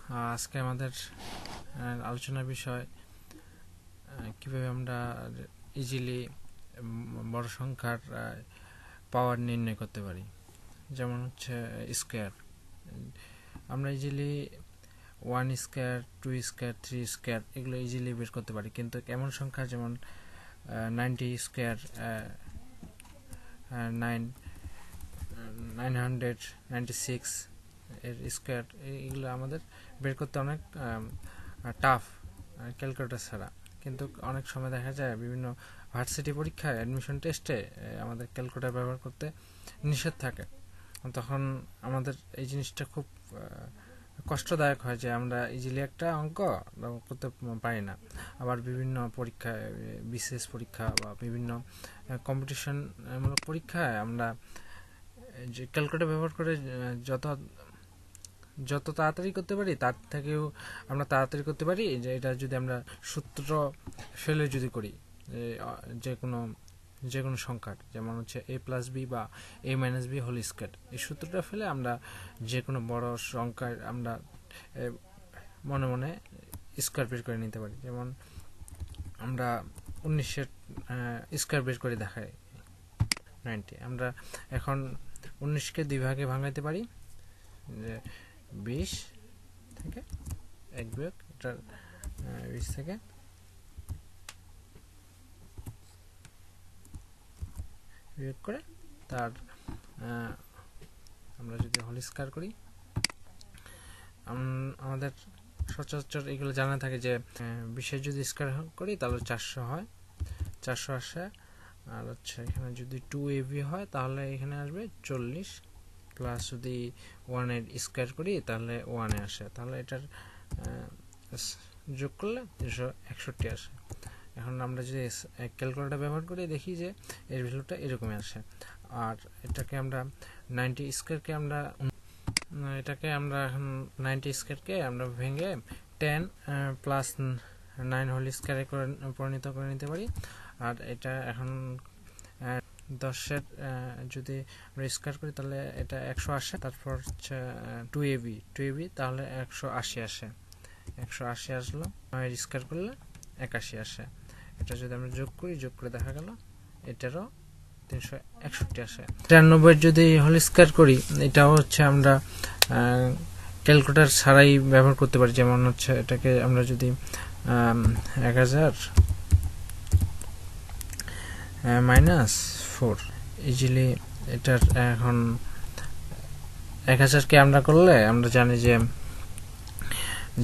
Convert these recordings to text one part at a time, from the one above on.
আজকে আমাদের আলোচনার বিষয় কিভাবে আমরা ইজিলি বড় সংখ্যার পাওয়ার নির্ণয় করতে পারি। যেমন হচ্ছে স্কয়ার, আমরা ইজিলি 1 স্কয়ার, 2 স্কয়ার, 3 স্কয়ার এগুলো ইজিলি বের করতে পারি, কিন্তু এমন সংখ্যা যেমন 90 স্কয়ার, 996 এর স্কয়ার, এগুলো আমাদের বের করতে অনেক টাফ ক্যালকুলেটর ছাড়া। কিন্তু অনেক সময় দেখা যায় বিভিন্ন ভার্সিটি পরীক্ষায় অ্যাডমিশন টেস্টে আমাদের ক্যালকুলেটর ব্যবহার করতে নিষেধ থাকে, তখন আমাদের এই জিনিসটা খুব কষ্টদায়ক হয় যে আমরা ইজিলি একটা অঙ্ক করতে পারি না। আবার বিভিন্ন পরীক্ষায়, বিসিএস পরীক্ষা বা বিভিন্ন কম্পিটিশনমূলক পরীক্ষায় আমরা যে ক্যালকুলেটর ব্যবহার করে যত তাড়াতাড়ি করতে পারি তার থেকেও আমরা তাড়াতাড়ি করতে পারি যে এটা যদি আমরা সূত্র ফেলে যদি করি, যে কোনো সংখ্যার, যেমন হচ্ছে a+b বা a-b হোল স্কয়ার, এই সূত্রটা ফেলে আমরা যে কোনো বড় সংখ্যার আমরা মনে মনে স্কয়ার বের করে নিতে পারি। যেমন আমরা 19-এর স্কয়ার বের করে দেখাই 90। আমরা এখন 19কে 2 ভাগে ভাঙাইতে পারি, যে 20 থেকে 1 বিয়োগ, এটা 20 থেকে বিয়োগ করে তার আমরা যদি হোল স্কয়ার করি, আমাদের সচরাচর এগুলো জানা থাকে যে 20-এর যদি স্কয়ার করি তাহলে 400 হয়, 400 আসে। আর হচ্ছে এখানে যদি 2ab হয় তাহলে এখানে আসবে 40, প্লাস যদি 1-এর স্কয়ার করি তাহলে 1 আসে, তাহলে এটার যোগ করলে 361 আসে। এখন আমরা যদি ক্যালকুলেটর ব্যবহার করি দেখি যে এর ভ্যালুটা এরকমই আসে। আর এটাকে আমরা 90 স্কয়ারকে আমরা 90 স্কয়ারকে আমরা ভেঙে 10 প্লাস 9 হোল স্কয়ারে পরিণত করে নিতে পারি। আর এটা এখন 10-এর যদি আমরা স্কয়ার করি তাহলে এটা 100 আসে। তারপর হচ্ছে 2ab তাহলে 180 আসে, 180 আসলো। 9 স্কয়ার করলে 81 আসে। এটা যদি আমরা যোগ করে দেখা গেল এটারও 361 আসে। 93 যদি হোল স্কয়ার করি, এটাও হচ্ছে আমরা ক্যালকুলেটর ছাড়াই ব্যবহার করতে পারি। যেমন হচ্ছে এটাকে আমরা যদি 1000 -4 ইজিলি, এটার এখন 1000কে আমরা করলে আমরা জানি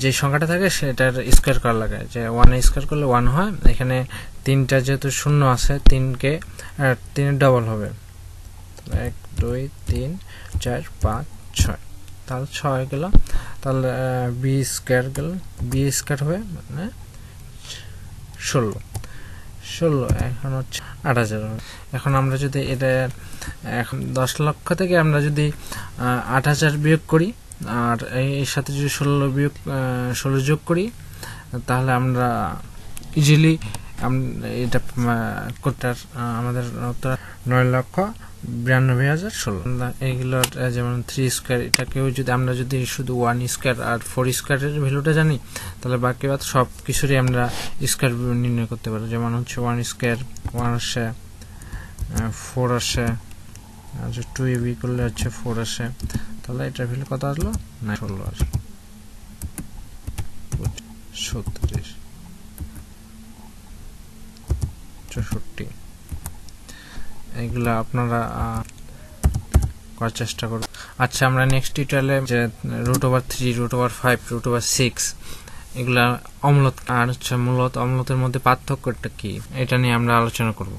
যে সংখ্যাটা থাকে সেটার স্কয়ার করা লাগে, যে 1 স্কয়ার করলে 1 হয়। এখানে 3টা যেহেতু শূন্য আছে, 3 ডবল হবে, 1 2 3 4 5 6, তাহলে 6 গেল। তাহলে b স্কয়ার গেল, b স্কয়ার হবে মানে 16। এখন হচ্ছে 8000 হবে। এখন আমরা যদি এটা এখন 10 লক্ষ থেকে আমরা যদি 8000 বিয়োগ করি আর এর সাথে যদি 16 যোগ করি, তাহলে আমরা ইজিলি এটা করতে আমাদের 9,92,016। এইগুলোর যেমন 3 স্কয়ার, এটাকেও যদি আমরা যদি শুধু 1 স্কয়ার আর 4 স্কয়ারের ভ্যালুটা জানি, তাহলে বাকি বাদ সব কিছুরই আমরা স্কয়ার নির্ণয় করতে পারি। যেমন হচ্ছে 1 স্কয়ার 1 আসে, 4 আসে, আর 2ab করলে হচ্ছে 4 আসে, তাহলে এটার ভ্যালু কত আসলো? 16 আসলো। 36 64 এগুলা আপনারা করার চেষ্টা করুন। আচ্ছা, আমরা নেক্সট টিউটোরিয়ালে যে √3, √5, √6 এগুলা অম্লত আর হচ্ছে মূলত অম্লতের মধ্যে পার্থক্যটা কি, এটা নিয়ে আমরা আলোচনা করব।